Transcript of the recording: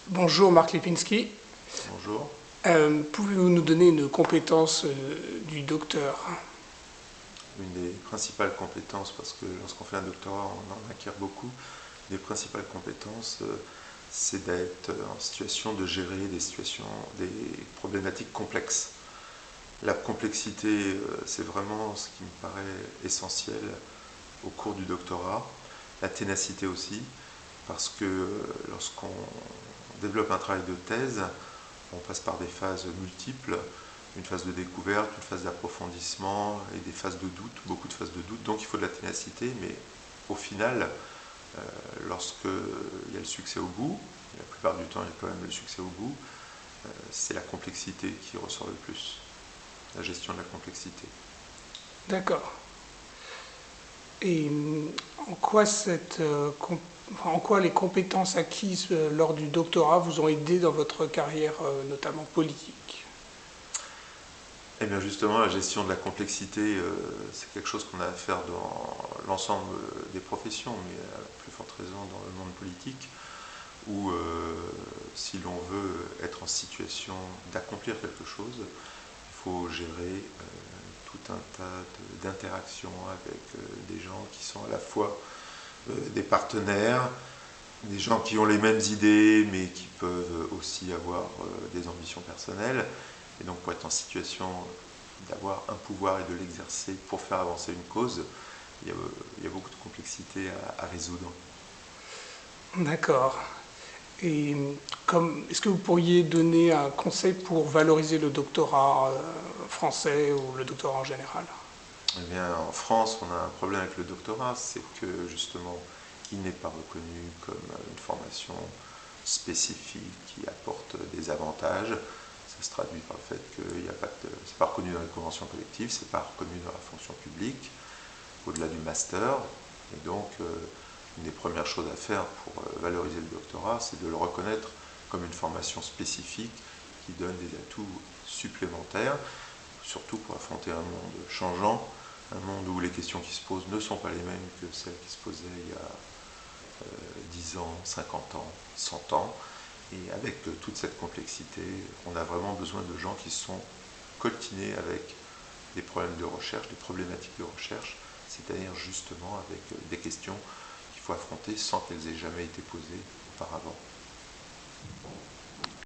Bonjour Marc Lipinski. Bonjour. Pouvez-vous nous donner une compétence du docteur? Une des principales compétences, parce que lorsqu'on fait un doctorat, on en acquiert beaucoup, des principales compétences, c'est d'être en situation de gérer des problématiques complexes. La complexité, c'est vraiment ce qui me paraît essentiel au cours du doctorat. La ténacité aussi, parce que lorsqu'on développe un travail de thèse, on passe par des phases multiples, une phase de découverte, une phase d'approfondissement et des phases de doute, beaucoup de phases de doute. Donc il faut de la ténacité, mais au final, lorsqu'il y a le succès au bout, et la plupart du temps il y a quand même le succès au bout, c'est la complexité qui ressort le plus, la gestion de la complexité. D'accord. Et en quoi, en quoi les compétences acquises lors du doctorat vous ont aidé dans votre carrière, notamment politique? Et bien justement, la gestion de la complexité, c'est quelque chose qu'on a à faire dans l'ensemble des professions, mais à plus forte raison dans le monde politique, où si l'on veut être en situation d'accomplir quelque chose, il faut gérer tout un tas d'interactions avec des gens qui sont à la fois des partenaires, des gens qui ont les mêmes idées, mais qui peuvent aussi avoir des ambitions personnelles. Et donc pour être en situation d'avoir un pouvoir et de l'exercer pour faire avancer une cause, il y a beaucoup de complexité à résoudre. D'accord. Et est-ce que vous pourriez donner un conseil pour valoriser le doctorat français ou le doctorat en général? Eh bien, en France, on a un problème avec le doctorat, c'est que justement, il n'est pas reconnu comme une formation spécifique qui apporte des avantages. Ça se traduit par le fait qu'il n'y a pas c'est pas reconnu dans les conventions collectives, c'est pas reconnu dans la fonction publique, au-delà du master. Et donc, une des premières choses à faire pour valoriser le doctorat, c'est de le reconnaître comme une formation spécifique qui donne des atouts supplémentaires, surtout pour affronter un monde changeant, un monde où les questions qui se posent ne sont pas les mêmes que celles qui se posaient il y a 10 ans, 50 ans, 100 ans. Et avec toute cette complexité, on a vraiment besoin de gens qui sont coltinés avec des problèmes de recherche, des problématiques de recherche, c'est-à-dire justement avec des questions qu'il faut affronter sans qu'elles aient jamais été posées auparavant.